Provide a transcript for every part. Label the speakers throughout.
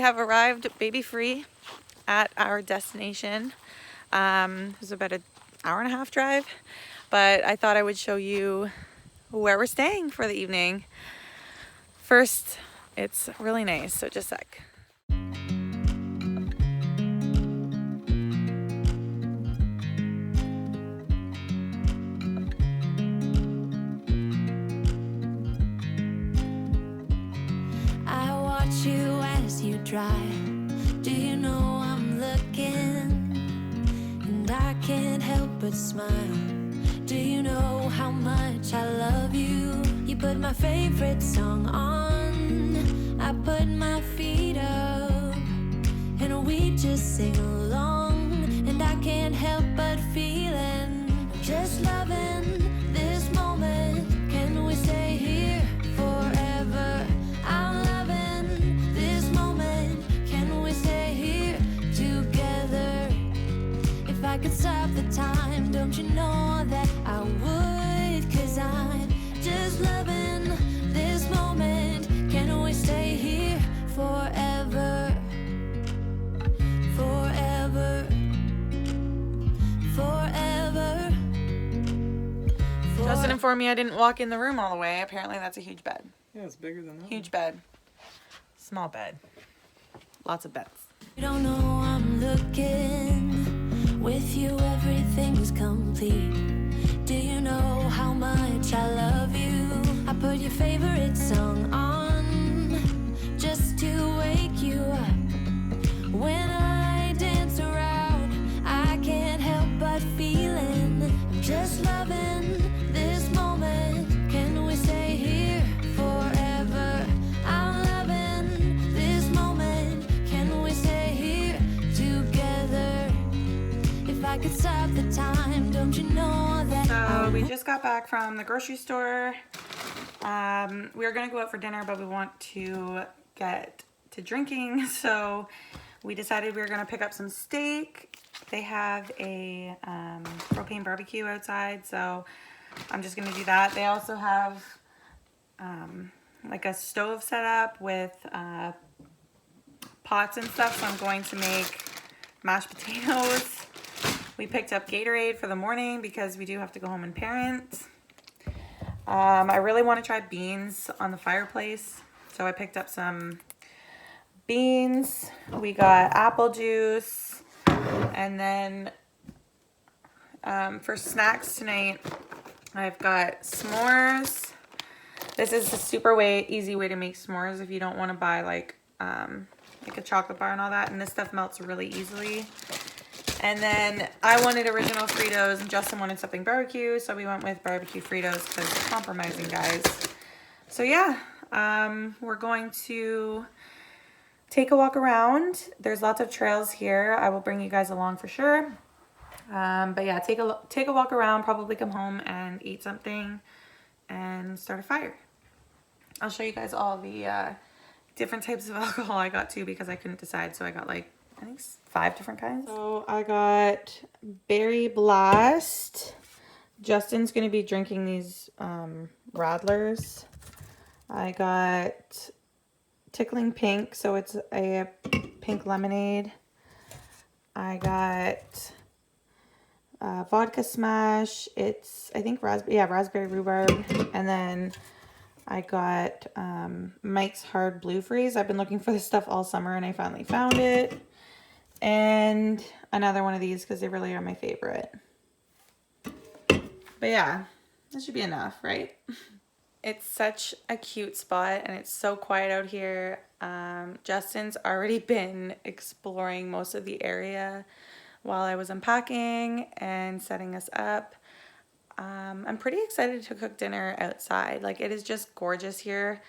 Speaker 1: have arrived baby free at our destination. It was about an hour and a half drive, but I thought I would show you where we're staying for the evening. First, it's really nice, so just a sec.
Speaker 2: I watch you as you drive. Do you know I'm looking? And I can't help but smile. Do you know how much I love you? You put my favorite song on. I put my feet up, and we just sing along. And I can't help but feeling, just loving this moment. Can we stay here forever? I'm loving this moment. Can we stay here together? If I could stop the time, don't you know that I would? 'Cause I'm just loving this moment. Can we stay here forever? Forever. Forever.
Speaker 1: Justin informed me I didn't walk in the room all the way. Apparently that's a huge bed.
Speaker 3: Yeah, it's bigger than that.
Speaker 1: Huge bed. Small bed. Lots of beds.
Speaker 2: You don't know I'm looking. With you everything's complete. Do you know how much I love you? I put your favorite song on just to wake you up. When I dance around, I can't help but feeling, I'm just loving this moment. Can we stay here forever? I'm loving this moment. Can we stay here together? If I could stop the time, don't you know that?
Speaker 1: So we just got back from the grocery store. We were gonna go out for dinner, but we want to get to drinking, so we decided we were gonna pick up some steak. They have a propane barbecue outside, so I'm just gonna do that. They also have like a stove set up with pots and stuff, so I'm going to make mashed potatoes. We picked up Gatorade for the morning because we do have to go home and parent. I really want to try beans on the fireplace, so I picked up some beans. We got apple juice, and then for snacks tonight, I've got s'mores. This is a super easy way to make s'mores if you don't want to buy like a chocolate bar and all that, and this stuff melts really easily. And then I wanted original Fritos and Justin wanted something barbecue, so we went with barbecue Fritos because compromising, guys. So yeah, we're going to take a walk around. There's lots of trails here. I will bring you guys along for sure. But yeah, take a walk around, probably come home and eat something and start a fire. I'll show you guys all the different types of alcohol I got too, because I couldn't decide, so I got like I think 5 different kinds. So I got Berry Blast. Justin's going to be drinking these Radlers. I got Tickling Pink, so it's a pink lemonade. I got Vodka Smash. It's, I think, raspberry rhubarb. And then I got Mike's Hard Blue Freeze. I've been looking for this stuff all summer and I finally found it. And another one of these because they really are my favorite. But yeah, that should be enough, right? It's such a cute spot and it's so quiet out here. Justin's already been exploring most of the area while I was unpacking and setting us up. I'm pretty excited to cook dinner outside. Like, it is just gorgeous here.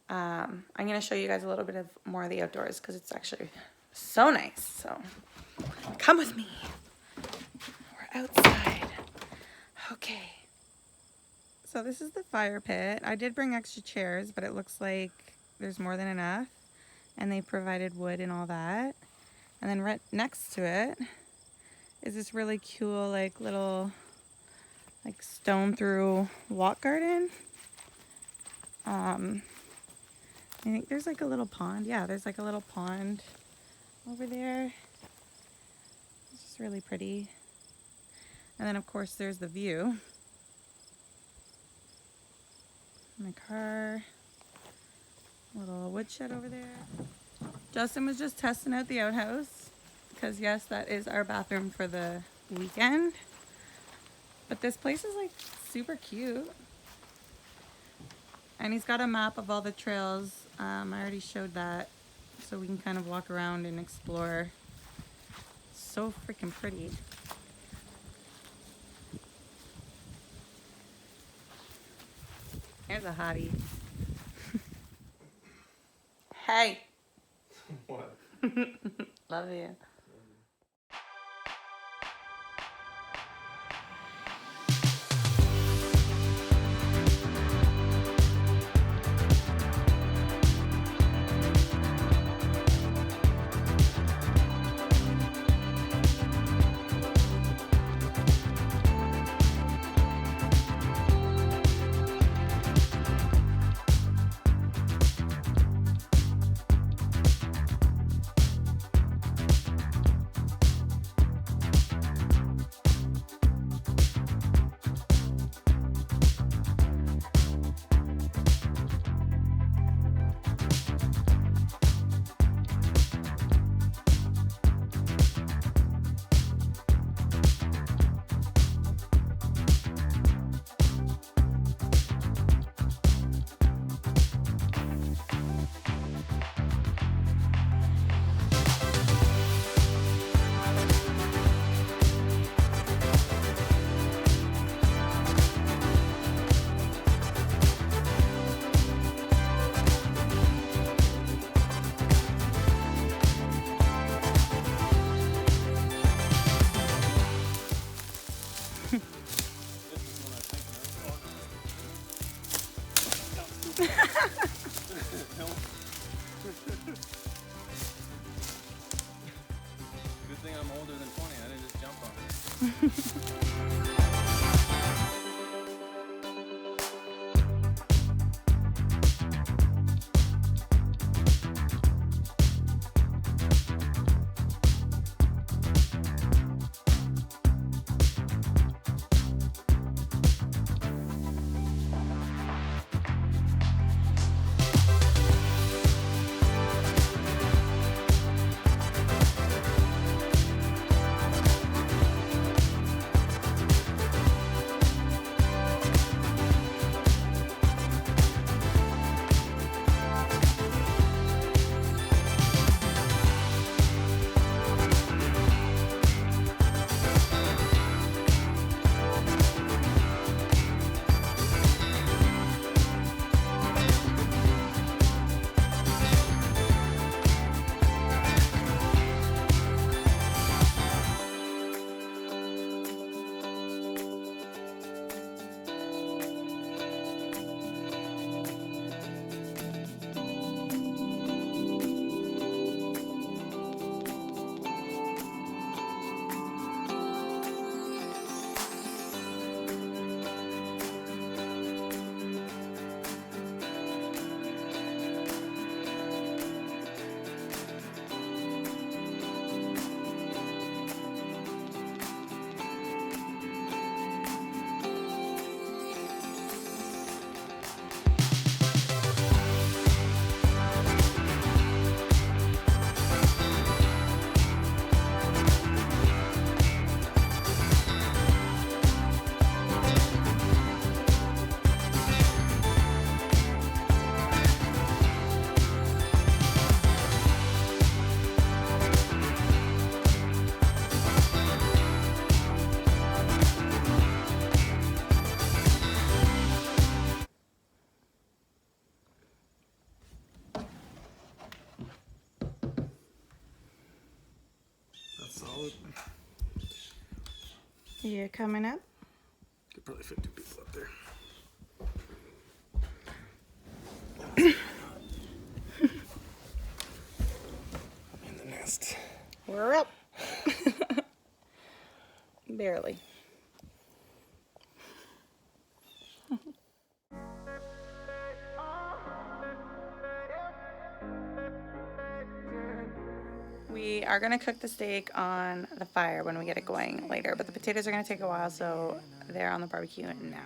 Speaker 1: I'm going to show you guys a little bit of more of the outdoors because it's actually so nice. So come with me. We're outside. Okay. So this is the fire pit. I did bring extra chairs, but it looks like there's more than enough. And they provided wood and all that. And then right next to it is this really cool, like, little, like, stone through walk garden. I think there's like a little pond. Yeah, there's like a little pond over there. It's just really pretty. And then of course there's the view. My car. Little woodshed over there. Justin was just testing out the outhouse because yes, that is our bathroom for the weekend. But this place is like super cute. And he's got a map of all the trails. I already showed that. So we can kind of walk around and explore. So freaking pretty. There's a hottie. Hey.
Speaker 3: What?
Speaker 1: Love you.
Speaker 3: Good thing I'm older than 20. I didn't just jump on it. That's solid.
Speaker 1: You coming up?
Speaker 3: Could probably fit 2 people up there. I'm in the nest.
Speaker 1: We're up. Barely. We are gonna cook the steak on the fire when we get it going later, but the potatoes are gonna take a while, so they're on the barbecue now.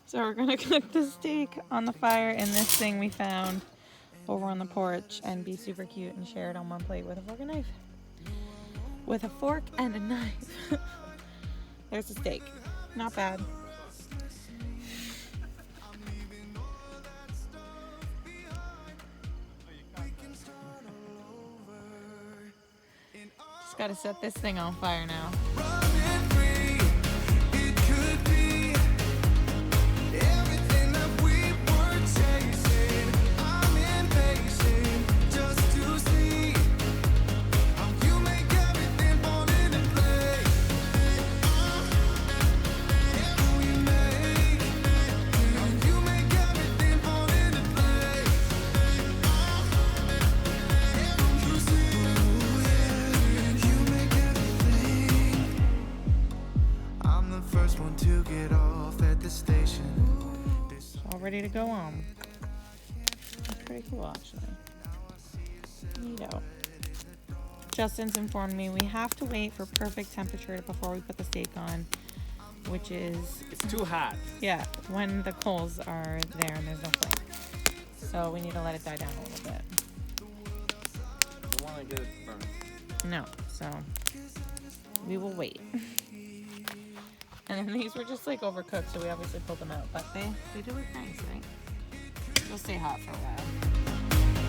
Speaker 1: So we're gonna cook the steak on the fire in this thing we found over on the porch and be super cute and share it on one plate with a fork and knife. With a fork and a knife. There's the steak. Not bad. Just gotta set this thing on fire now. All ready to go home. That's pretty cool, actually. Neato. Justens informed me we have to wait for perfect temperature before we put the steak on, which is...
Speaker 3: It's too hot.
Speaker 1: Yeah, when the coals are there and there's no flame. So we need to let it die down a little bit.
Speaker 3: Don't want to get it burned.
Speaker 1: No, so we will wait. And then these were just like overcooked, so we obviously pulled them out. But they do look nice, right? They'll stay hot for a while.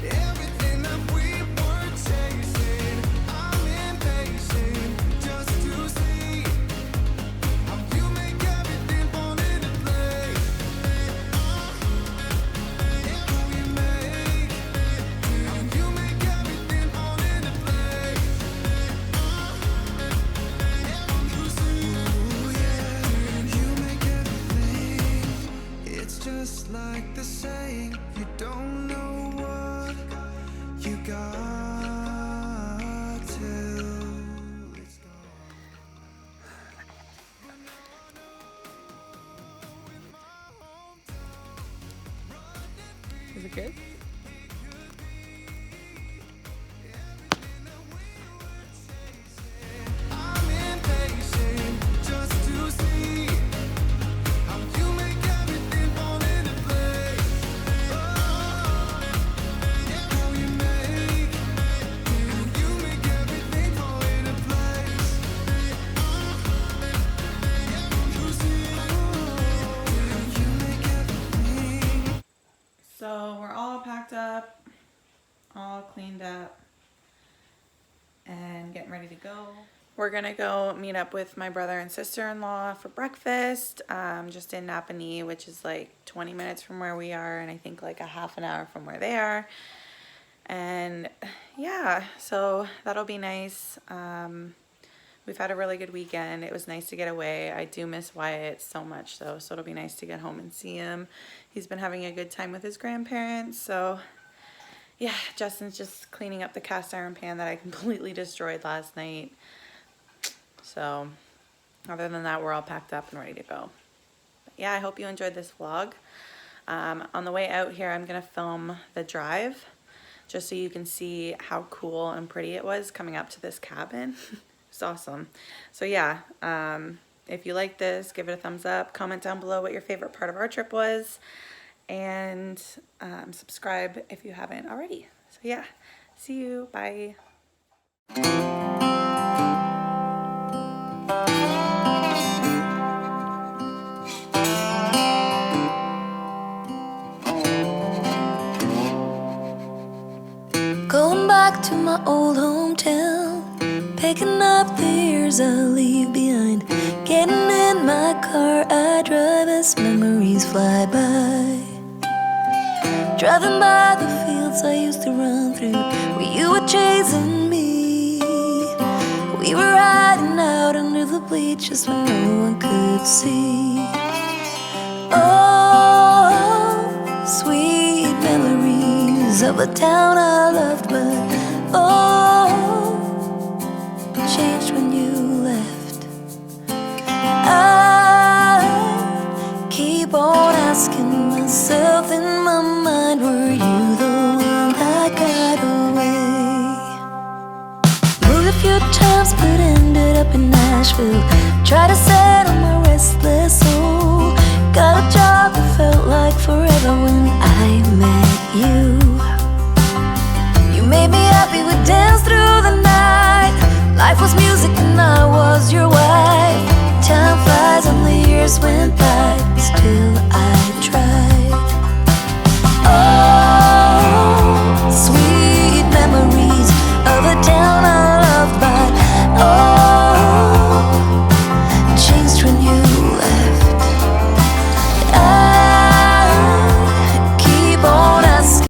Speaker 1: Everything that we were chasing, I'm impatient just to see how you make everything fall into place. How you make everything fall into place. Just like the saying, you don't know what you got till it's gone. Is it good? I'm impatient just to see. So we're all packed up, all cleaned up, and getting ready to go. We're gonna go meet up with my brother and sister-in-law for breakfast, just in Napanee, which is like 20 minutes from where we are, and I think like a half an hour from where they are. And yeah, so that'll be nice. We've had a really good weekend. It was nice to get away. I do miss Wyatt so much though, so it'll be nice to get home and see him. He's been having a good time with his grandparents, so yeah, Justin's just cleaning up the cast iron pan that I completely destroyed last night. So other than that, we're all packed up and ready to go. But yeah, I hope you enjoyed this vlog. On the way out here, I'm gonna film the drive just so you can see how cool and pretty it was coming up to this cabin. It's awesome. So yeah, if you like this, give it a thumbs up. Comment down below what your favorite part of our trip was. And subscribe if you haven't already. So yeah, see you. Bye.
Speaker 2: Going back to my old hometown, picking up the years I leave behind. Getting in my car, I drive as memories fly by. Driving by the fields I used to run through, where you were chasing me. We were riding out under the bleachers when no one could see. Oh, sweet memories of a town I loved, but oh, it changed when you left. I keep on asking myself in my mind, were you the one that got away? Vegas but ended up in Nashville. Tried to settle my restless soul. Got a job that felt like forever when I met you.